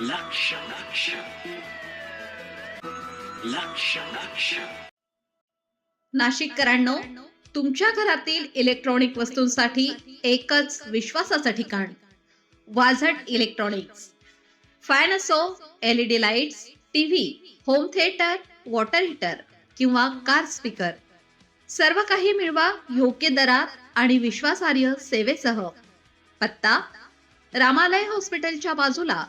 लक्ष लक्ष लक्ष लक्ष नाशिककरांनो, तुमच्या घरातील इलेक्ट्रॉनिक वस्तूंसाठी एकच विश्वासाचं ठिकाण वाझट इलेक्ट्रॉनिक्स. फॅन असो, LED lights, TV, home theatre, water heater किंवा कार स्पीकर, सर्व काही मिळवा योग्य दरात आणि विश्वासार्ह सेवेसह. पत्ता: रामालय हॉस्पिटलच्या बाजूला,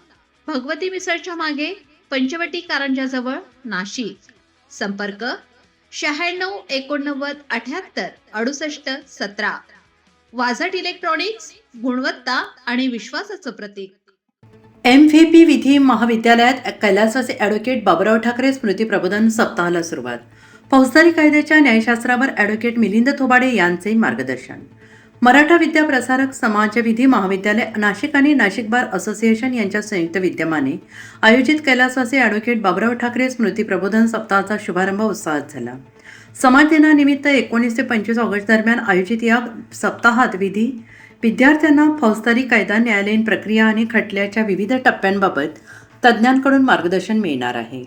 भगवती मिसळच्या मागे, पंचवटी कारंजाजवळ, नाशिक. संपर्क: 96 89 78 68 17. वाझट इलेक्ट्रॉनिक्स, गुणवत्ता आणि विश्वासाचं प्रतीक. MVP विधी महाविद्यालयात कैलासवासी ॲडव्होकेट बाबुराव ठाकरे स्मृती प्रबोधन सप्ताहाला सुरुवात. फौजदारी कायद्याच्या न्यायशास्त्रावर ॲडव्होकेट मिलिंद थोबाडे यांचे मार्गदर्शन. मराठा विद्या प्रसारक समाज विधी महाविद्यालय नाशिक आणि नाशिक बार असोसिएशन यांच्या संयुक्त विद्यमाने आयोजित कैलासवासी ॲडव्होकेट बाबुराव ठाकरे स्मृती प्रबोधन सप्ताहाचा शुभारंभ उत्साहात झाला. समाज दिनानिमित्त 19 ते 25 ऑगस्ट दरम्यान आयोजित या सप्ताहात विद्यार्थ्यांना फौजदारी कायदा, न्यायालयीन प्रक्रिया आणि खटल्याच्या विविध टप्प्यांबाबत तज्ज्ञांकडून मार्गदर्शन मिळणार आहे.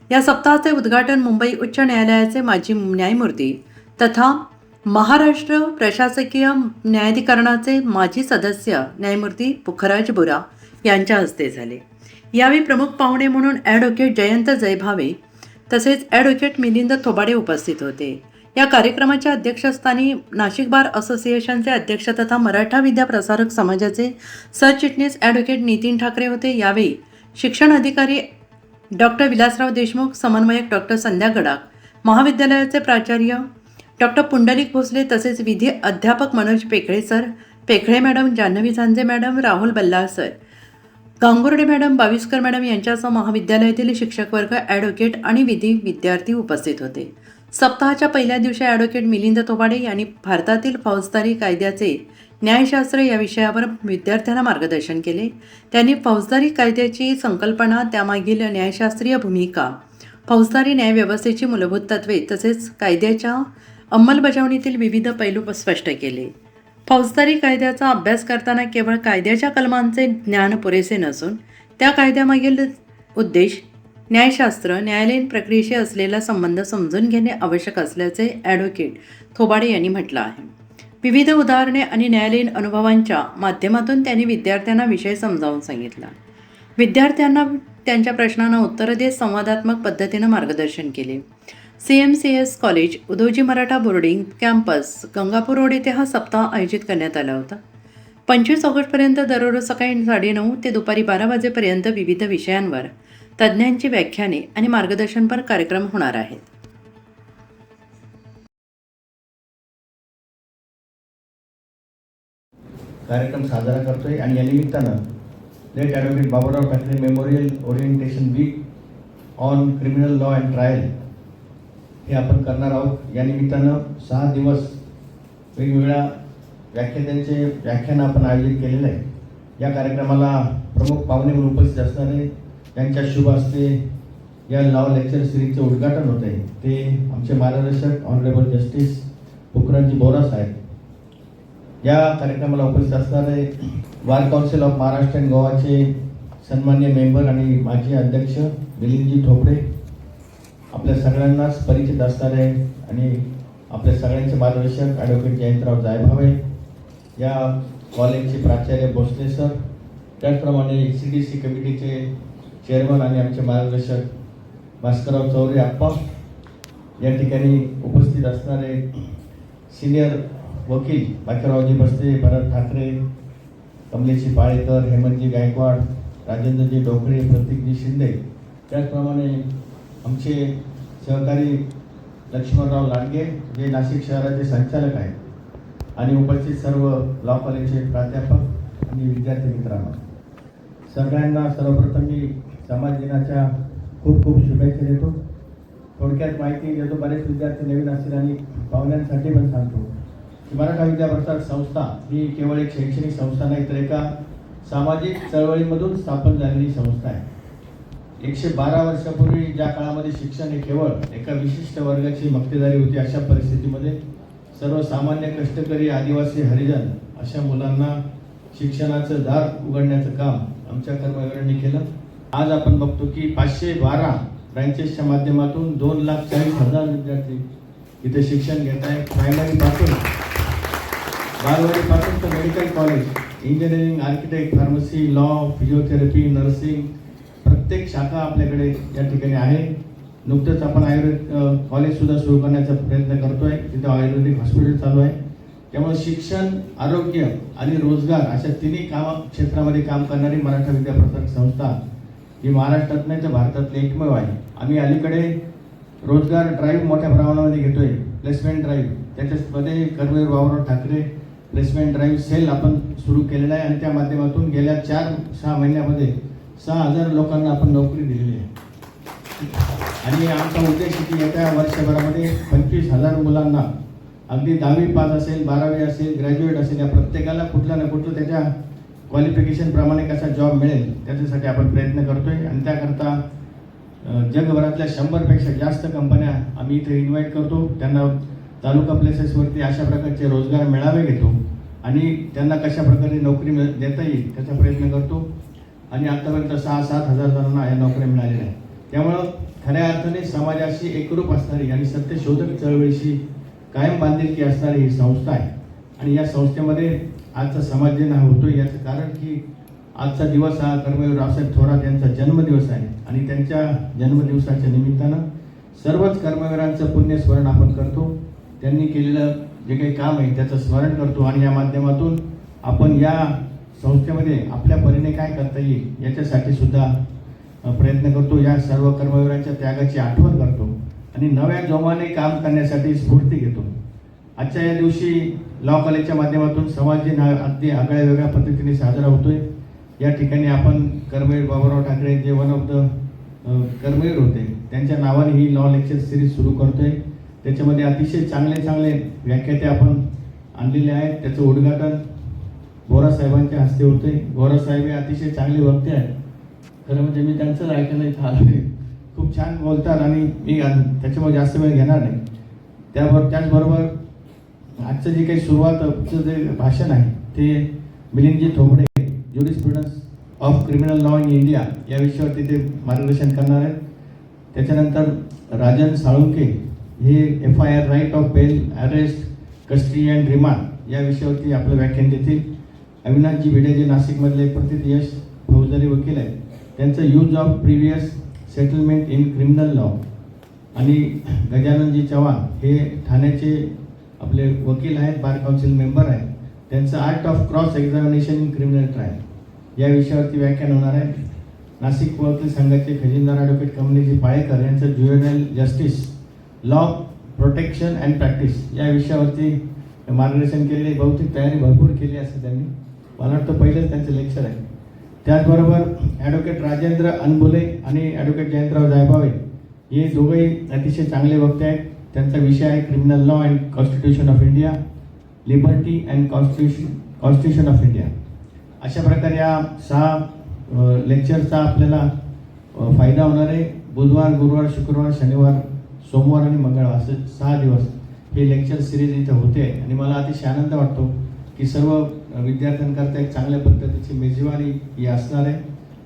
या सप्ताहाचे उद्घाटन मुंबई उच्च न्यायालयाचे माजी न्यायमूर्ती तथा महाराष्ट्र प्रशासकीय न्यायाधिकरणाचे माजी सदस्य न्यायमूर्ती पुखराज बुरा यांच्या हस्ते झाले. यावेळी प्रमुख पाहुणे म्हणून ॲडव्होकेट जयंत जयभावे तसेच ॲडव्होकेट मिलिंद थोबाडे उपस्थित होते. या कार्यक्रमाच्या अध्यक्षस्थानी नाशिक बार असोसिएशनचे अध्यक्ष तथा मराठा विद्या प्रसारक समाजाचे सरचिटणीस ॲडव्होकेट नितीन ठाकरे होते. यावेळी शिक्षण अधिकारी डॉक्टर विलासराव देशमुख, समन्वयक डॉक्टर संध्या गडाख, महाविद्यालयाचे प्राचार्य डॉक्टर पुंडलिक भोसले तसेच विधी अध्यापक Manoj Pekhale sir, Pekhale madam, Janhavi Zanje madam, Rahul Ballal sir, Gangurde madam, Baviskar madam यांच्यासह महाविद्यालयातील शिक्षक वर्ग, ॲडव्होकेट आणि विधी विद्यार्थी उपस्थित होते. सप्ताहाच्या पहिल्या दिवशी ॲडव्होकेट मिलिंद थोबाडे यांनी भारतातील फौजदारी कायद्याचे न्यायशास्त्र या विषयावर विद्यार्थ्यांना मार्गदर्शन केले. त्यांनी फौजदारी कायद्याची संकल्पना, त्यामागील न्यायशास्त्रीय भूमिका, फौजदारी न्यायव्यवस्थेची मूलभूत तत्त्वे तसेच कायद्याच्या अंमलबजावणीतील विविध पैलू स्पष्ट केले. फौजदारी कायद्याचा अभ्यास करताना केवळ कायद्याच्या कलमांचे ज्ञान पुरेसे नसून त्या कायद्यामागील उद्देश, न्यायशास्त्र, न्यायालयीन प्रक्रियेशी असलेला संबंध समजून घेणे आवश्यक असल्याचे ॲडव्होकेट थोबाडे यांनी म्हटलं आहे. विविध उदाहरणे आणि न्यायालयीन अनुभवांच्या माध्यमातून त्यांनी विद्यार्थ्यांना विषय समजावून सांगितला. विद्यार्थ्यांना त्यांच्या प्रश्नांना उत्तरं देत संवादात्मक पद्धतीनं मार्गदर्शन केले. CMCS college, Udoji Maratha boarding campus, Gangapur road येथे हा सप्ताह आयोजित करण्यात आला होता. 25 ऑगस्टपर्यंत दररोज सकाळी 9:30 ते दुपारी 12 वाजेपर्यंत विविध विषयांवर तज्ज्ञांची व्याख्याने आणि मार्गदर्शनपर कार्यक्रम होणार आहेत. कार्यक्रम साजरा करतोय आणि या निमित्तानं late advocate Baburao Thackeray memorial orientation week on criminal law and trial हे आपण करणार आहोत. या निमित्तानं 6 दिवस वेगवेगळ्या व्याख्यात्यांचे व्याख्यान आपण आयोजित केलेलं आहे. या कार्यक्रमाला प्रमुख पाहुणे म्हणून उपस्थित असणारे यांच्या शुभ हस्ते या लॉ लेक्चर सिरीजचं उद्घाटन होत आहे. ते आमचे मार्गदर्शक ऑनरेबल जस्टिस पुखराजी बोरा साहेब. या कार्यक्रमाला उपस्थित असणारे bar council of Maharashtra and गोवाचे सन्मान्य मेंबर आणि माजी अध्यक्ष मिलिंदजी थोपडे, आपल्या सगळ्यांनाच परिचित असणारे आणि आपल्या सगळ्यांचे मार्गदर्शक ॲडव्होकेट जयंतराव जायभावे, या कॉलेजचे प्राचार्य भोसले सर, त्याचप्रमाणे CDC कमिटीचे चेअरमन आणि आमचे मार्गदर्शक भास्करराव चौरे आप्पा, या ठिकाणी उपस्थित असणारे सिनियर वकील बाकीरावजी बस्ते, भरत ठाकरे, कमलेशजी पाळेकर, हेमंतजी गायकवाड, राजेंद्रजी डोकरे, प्रतीकजी शिंदे, त्याचप्रमाणे आमचे सहकारी लक्ष्मणराव लांडगे जे नाशिक शहराचे संचालक आहेत, आणि उपस्थित सर्व लॉ कॉलेजचे प्राध्यापक आणि विद्यार्थी मित्रांनो, सगळ्यांना सर्वप्रथम मी समाज दिनाच्या खूप खूप शुभेच्छा देतो. थोडक्यात माहिती देतो, बरेच विद्यार्थी नवीन असतील आणि पाहुण्यांसाठी पण सांगतो की मराठा विद्या प्रसारक संस्था ही केवळ एक शैक्षणिक संस्था नाही, तर एका सामाजिक चळवळीमधून स्थापन झालेली संस्था आहे. 112 वर्षापूर्वी ज्या काळामध्ये शिक्षण हे केवळ एका विशिष्ट वर्गाची मक्तेदारी होती, अशा परिस्थितीमध्ये सर्वसामान्य कष्टकरी, आदिवासी, हरिजन अशा मुलांना शिक्षणाचं दार उघडण्याचं काम आमच्या कर्मयोग्यांनी केलं. आज आपण बघतो की 512 ब्रँचेसच्या माध्यमातून 2,40,000 विद्यार्थी इथे शिक्षण घेत आहेत. प्रायमरीपासून बालवाडीपासून तर medical college, engineering, architect, pharmacy, law, physiotherapy, nursing, प्रत्येक शाखा आपल्याकडे या ठिकाणी आहे. नुकतंच आपण आयुर्वेद कॉलेजसुद्धा सुरू करण्याचा प्रयत्न करतोय. तिथं आयुर्वेदिक हॉस्पिटल चालू आहे. त्यामुळे शिक्षण, आरोग्य आणि रोजगार अशा तिन्ही क्षेत्रामध्ये काम करणारी मराठा विद्याप्रसारक संस्था ही महाराष्ट्रात नाही तर भारतातली एकमेव आहे. आम्ही अलीकडे रोजगार ड्राईव्ह मोठ्या प्रमाणामध्ये घेतोय, प्लेसमेंट ड्राईव्ह. त्याच्यामध्ये Karmaveer Baburao Thackeray placement drive cell आपण सुरू केलेला आहे आणि त्या माध्यमातून गेल्या 4-6 महिन्यामध्ये 6,000 लोकांना आपण नोकरी दिलेली आहे. आणि आमचा उद्देश की येत्या वर्षभरामध्ये 25,000 मुलांना, अगदी 10वी पास असेल, 12वी असेल, ग्रॅज्युएट असेल, या प्रत्येकाला कुठला ना कुठलं त्याच्या क्वालिफिकेशनप्रमाणे कसा जॉब मिळेल त्याच्यासाठी आपण प्रयत्न करतोय. आणि त्याकरता जगभरातल्या 100पेक्षा जास्त कंपन्या आम्ही इथे इन्व्हाइट करतो. त्यांना तालुका प्लेसेसवरती अशा प्रकारचे रोजगार मेळावे घेतो आणि त्यांना कशा प्रकारे नोकरी देता येईल त्याचा प्रयत्न करतो. आणि आतापर्यंत 6-7 हजार जणांना या नोकऱ्या मिळालेल्या आहेत. त्यामुळं खऱ्या अर्थाने समाजाशी एकरूप असणारी आणि सत्यशोधक चळवळीशी कायम बांधिलकी असणारी ही संस्था आहे. आणि या संस्थेमध्ये आजचा समाज दिन हा होतो याचं कारण की आजचा दिवस हा कर्मवीर रावसाहेब थोरात यांचा जन्मदिवस आहे. आणि त्यांच्या जन्मदिवसाच्या निमित्तानं सर्वच कर्मवीरांचं पुण्यस्मरण आपण करतो. त्यांनी केलेलं जे काही काम आहे त्याचं स्मरण करतो आणि या माध्यमातून आपण या संस्थेमध्ये आपल्या परीने काय करता येईल याच्यासाठी सुद्धा प्रयत्न करतो. या सर्व कर्मवीरांच्या त्यागाची आठवण करतो आणि नव्या जोमाने काम करण्यासाठी स्फूर्ती घेतो. आजच्या या दिवशी लॉ कॉलेजच्या माध्यमातून समाज दिन हा अगदी आगळ्या वेगळ्या पद्धतीने साजरा होतोय. या ठिकाणी आपण कर्मवीर बाबुराव ठाकरे जे वन ऑफ द कर्मवीर होते त्यांच्या नावाने ही लॉ लेक्चर सिरीज सुरू करतोय. त्याच्यामध्ये अतिशय चांगले व्याख्याते आपण आणलेले आहेत. त्याचं उद्घाटन गोरा साहेबांच्या हस्ते होते. गोरा साहेब हे अतिशय चांगले वक्ते आहेत. खरं म्हणजे मी त्यांचंच ऐकायला इथं आलोय. खूप छान बोलतात आणि मी त्याच्यामुळे जास्त वेळ घेणार नाही. त्याचबरोबर आजचं जे काही सुरुवातचं जे भाषण आहे ते Milindji Thobde, jurisprudence of criminal law in India या विषयावरती ते मार्गदर्शन करणार आहेत. त्याच्यानंतर राजन साळुंके हे FIR right of bail, arrest, custody and remand या विषयावरती आपलं व्याख्यान देतील. अविनाशजी भिडे जे नाशिकमधले प्रतियश फौजदारी वकील आहेत त्यांचं use of previous settlement in criminal law. आणि गजाननजी चव्हाण हे ठाण्याचे आपले वकील आहेत, बार काउन्सिल मेंबर आहेत. त्यांचं art of cross examination in criminal trial या विषयावरती व्याख्यान होणार आहे. नाशिक वकील संघाचे खजिनदार ॲडव्होकेट कमलेजी पाळेकर यांचं juvenile justice law protection and practice या विषयावरती मार्गदर्शन केलेले. बहुतेक तयारी भरपूर केली असते त्यांनी. मला वाटतं पहिलंच त्यांचं लेक्चर आहे. त्याचबरोबर ॲडव्होकेट राजेंद्र अनबुले आणि ॲडव्होकेट जयंतराव जायभावे हे दोघंही अतिशय चांगले वक्ते आहेत. त्यांचा विषय आहे criminal law and constitution of India, liberty and constitution of India. अशा प्रकारे या 6 लेक्चरचा आपल्याला फायदा होणार आहे. बुधवार, गुरुवार, शुक्रवार, शनिवार, सोमवार आणि मंगळवार असे 6 दिवस हे लेक्चर सिरीज इथं होते. आणि मला अतिशय आनंद वाटतो की सर्व विद्यार्थ्यांकरता एक चांगल्या पद्धतीची मेजवानी ही असणार आहे.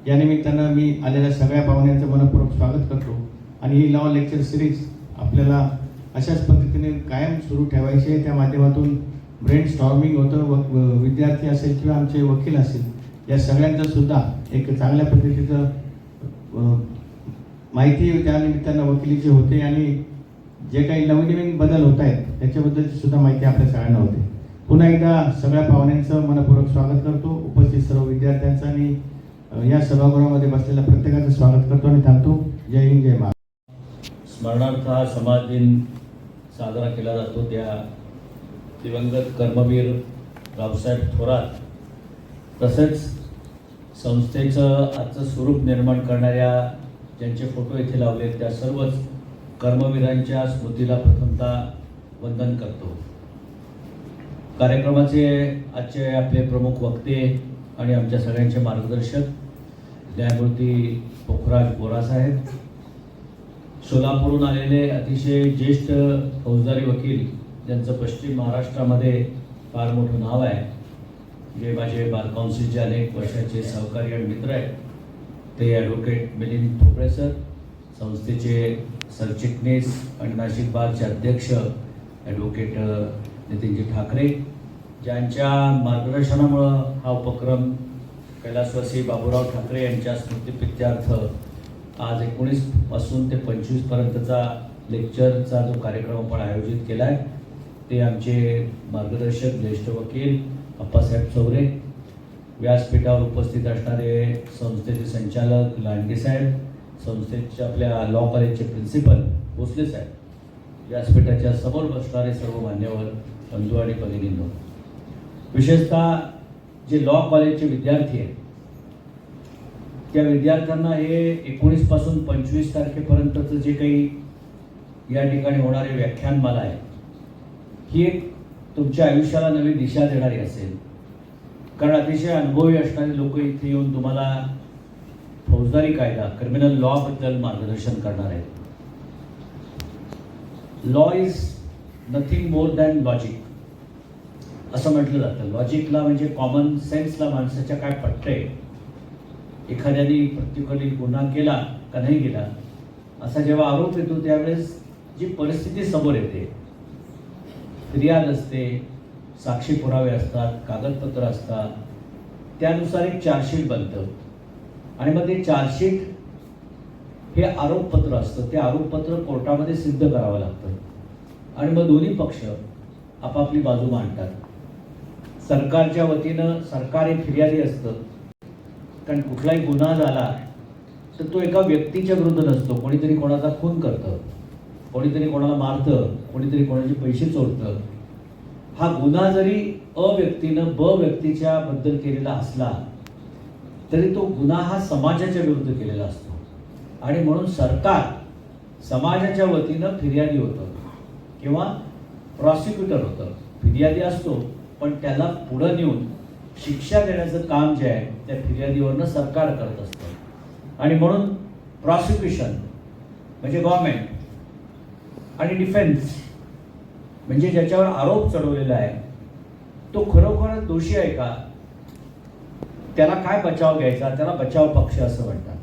या निमित्तानं मी आलेल्या सगळ्या पाहुण्यांचं मनपूर्वक स्वागत करतो. आणि ही लॉ लेक्चर सिरीज आपल्याला अशाच पद्धतीने कायम सुरू ठेवायची आहे. त्या माध्यमातून ब्रेन स्टॉर्मिंग होतं. विद्यार्थी असेल किंवा आमचे वकील असेल या सगळ्यांचं सुद्धा एक चांगल्या पद्धतीचं माहिती त्या निमित्तानं वकिलीची होते आणि जे काही नवीन बदल होत आहेत त्याच्याबद्दलची सुद्धा माहिती आपल्या सगळ्यांना होते. पुन्हा एकदा सगळ्या पाहुण्यांचं मनपूर्वक स्वागत करतो. उपस्थित सर्व विद्यार्थ्यांचं आणि या सभागृहामध्ये बसलेल्या प्रत्येकाचं स्वागत करतो आणि थांबतो. जय हिंद, जय महाराष्ट्र. स्मरणार्थ हा समाज दिन साजरा केला जातो त्या दिवंगत कर्मवीर रावसाहेब थोरात तसेच संस्थेचं आजचं स्वरूप निर्माण करणाऱ्या ज्यांचे फोटो इथे लावले त्या सर्वच कर्मवीरांच्या स्मृतीला प्रथमतः वंदन करतो. कार्यक्रमाचे आजचे आपले प्रमुख वक्ते आणि आमच्या सगळ्यांचे मार्गदर्शक न्यायमूर्ती पोखराज बोरासाहेब, सोलापूरहून आलेले अतिशय ज्येष्ठ फौजदारी वकील ज्यांचं पश्चिम महाराष्ट्रामध्ये फार मोठं नाव आहे, जे माझे बार काउन्सिलचे अनेक वर्षाचे सहकारी आणि मित्र आहेत, ते ॲडव्होकेट मिलिंद ठोबळे सर, संस्थेचे सरचिटणीस आणि नाशिक बारचे अध्यक्ष ॲडव्होकेट नितीनजी ठाकरे, ज्यांच्या मार्गदर्शनामुळं हा उपक्रम कैलासवासी बाबूराव ठाकरे यांच्या स्मृतिप्रित्यर्थ आज 19 पासून ते 25 पर्यंतचा लेक्चरचा जो कार्यक्रम आपण आयोजित केला आहे, ते आमचे मार्गदर्शक ज्येष्ठ वकील अप्पासाहेब चौरे, व्यासपीठावर उपस्थित असणारे संस्थेचे संचालक लांडगे साहेब, संस्थेच्या आपल्या लॉ कॉलेजचे प्रिन्सिपल भोसले साहेब, व्यासपीठाच्या समोर बसणारे सर्व मान्यवर बंधू आणि भगिनींनो, विशेषतः जे लॉ कॉलेजचे विद्यार्थी आहेत त्या विद्यार्थ्यांना हे 19 पासून 25 तारखेपर्यंतचं जे काही या ठिकाणी होणारे व्याख्यानमाला आहे, ही एक तुमच्या आयुष्याला नवी दिशा देणारी असेल. कारण अतिशय अनुभवी असणारे लोक इथे येऊन तुम्हाला फौजदारी कायदा, क्रिमिनल लॉबद्दल मार्गदर्शन करणार आहेत. Law is nothing more than logic असं म्हटलं जातं. लॉजिकला म्हणजे कॉमन सेन्सला माणसाच्या काय पटतंय, एखाद्याने प्रत्येकाने गुन्हा केला का नाही केला असा जेव्हा आरोप येतो त्यावेळेस जी परिस्थिती समोर येते, फिर्याद असते, साक्षी पुरावे असतात, कागदपत्र असतात, त्यानुसार एक चार्जशीट बनतं आणि मग ते चार्जशीट हे आरोपपत्र असतं. ते आरोपपत्र कोर्टामध्ये सिद्ध करावं लागतं आणि मग दोन्ही पक्ष आपापली बाजू मांडतात. सरकारच्या वतीनं सरकार एक फिर्यादी असतं, कारण कुठलाही गुन्हा झाला तर तो एका व्यक्तीच्या विरुद्ध नसतो. कोणीतरी कोणाचा खून करतं, कोणीतरी कोणाला मारतं, कोणीतरी कोणाचे पैसे चोरतं. हा गुन्हा जरी अ व्यक्तीनं ब व्यक्तीच्या बद्दल केलेला असला तरी तो गुन्हा हा समाजाच्या विरुद्ध केलेला असतो आणि म्हणून सरकार समाजाच्या वतीनं फिर्यादी होतं किंवा प्रॉसिक्युटर होतं. फिर्यादी असतो पण त्याला पुढं नेऊन शिक्षा देण्याचं काम जे आहे त्या फिर्यादीवरनं सरकार करत असतं आणि म्हणून प्रॉसिक्युशन म्हणजे गव्हर्नमेंट आणि डिफेन्स म्हणजे ज्याच्यावर आरोप चढवलेला आहे तो खरोखर दोषी आहे का, त्याला काय बचाव घ्यायचा, त्याला बचाव पक्ष असं म्हणतात.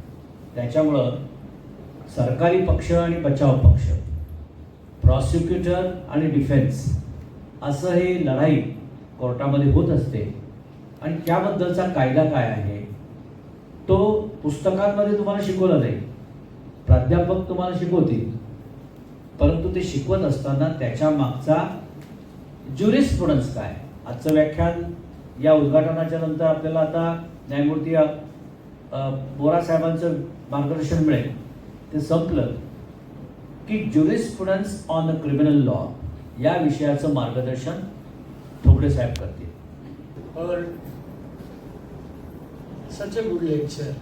त्याच्यामुळं सरकारी पक्ष आणि बचाव पक्ष, प्रॉसिक्युटर आणि डिफेन्स असं हे लढाई कोर्टामध्ये होत असते आणि त्याबद्दलचा कायदा काय आहे तो पुस्तकांमध्ये तुम्हाला शिकवला जाईल, प्राध्यापक तुम्हाला शिकवतील, परंतु ते शिकवत असताना त्याच्या मागचा ज्युरिस्प्रुडन्स काय. आजचं व्याख्यान या उद्घाटनाच्या नंतर आपल्याला आता न्यायमूर्ती बोरा साहेबांचं मार्गदर्शन मिळेल. ते संपलं की ज्युरिस्प्रुडन्स ऑन अ क्रिमिनल लॉ या विषयाचं मार्गदर्शन ठोबळे साहेब करतील. Heard such a good lecture.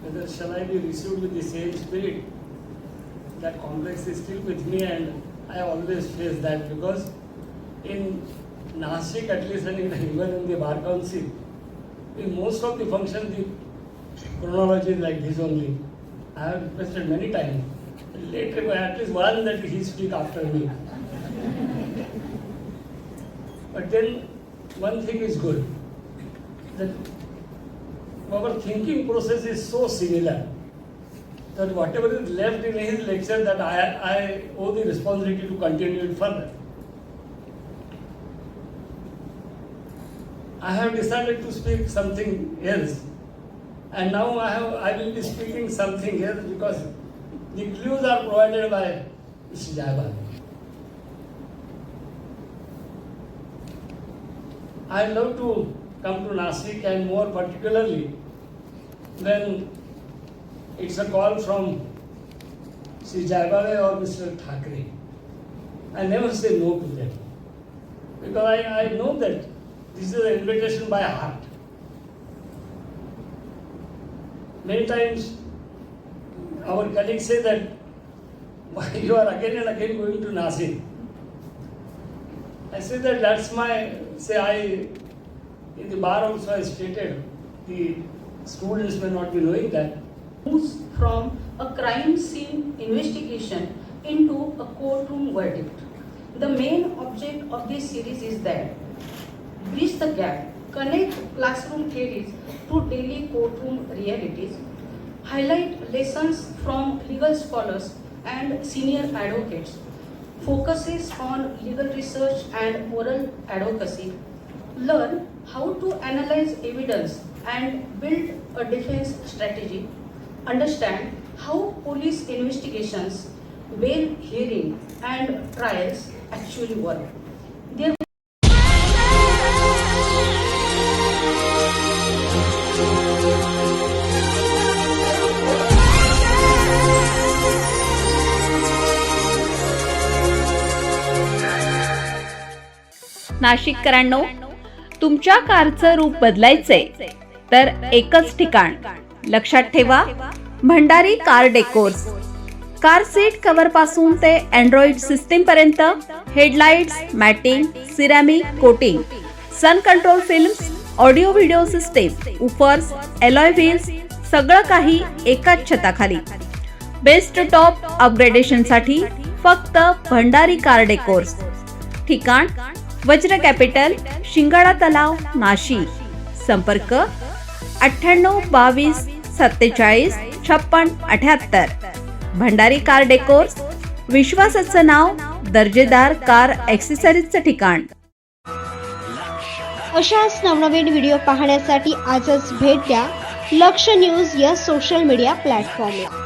Whether shall I be received with the same spirit? That complex is still with me, and I always face that because in Nashik, at least, and even in the Bar Council, in most of the functions, the chronology is like this only. I have requested many times. Later, at least one that he speak after me. But then, one thing is good, that our thinking process is so similar that whatever is left in his lecture, that I owe the responsibility to continue it further. I have decided to speak something else, and now I will be speaking something else because the clues are provided by Mr. Jayabal. I love to come to Nashik, and more particularly when it's a call from Sri Jayabal or Mr. Thackeray. I never say no to them because I know that this is an invitation by heart. Many times our colleagues say that why you are again and again going to Nashik. I say that that's my, in the bar also I stated, the students may not be knowing that. Moves from a crime scene investigation into a courtroom verdict. The main object of this series is that bridge the gap connect classroom theories to daily courtroom realities, highlight lessons from legal scholars and senior advocates, focuses on legal research and moral advocacy, learn how to analyze evidence and build a defense strategy, understand how police investigations, bail hearing and trials actually work. Their नाशिककरांनो, तुमच्या कारचं रूप बदलायचंय तर एकच ठिकाण लक्षात ठेवा, Bhandari car decors. Car seat cover पासून ते अँड्रॉइड सिस्टीम पर्यंत, headlights, matting, ceramic coating, sun control films, audio video system, woofers, alloy wheels, सगळं काही एकाच छताखाली. बेस्ट टॉप अपग्रेडेशन साठी फक्त भंडारी कार डेकोर्स. ठिकाण वज्र कॅपिटल, शिंगाडा तलाव, नाशिक. संपर्क 98 22 47 56 78. भंडारी कार डेकोर्स, विश्वासाचं नाव, दर्जेदार कार ॲक्सेसरीजचं ठिकाण. अशाच नवनवीन व्हिडिओ पाहण्यासाठी आजच भेट द्या लक्ष न्यूज या सोशल मीडिया प्लॅटफॉर्मला.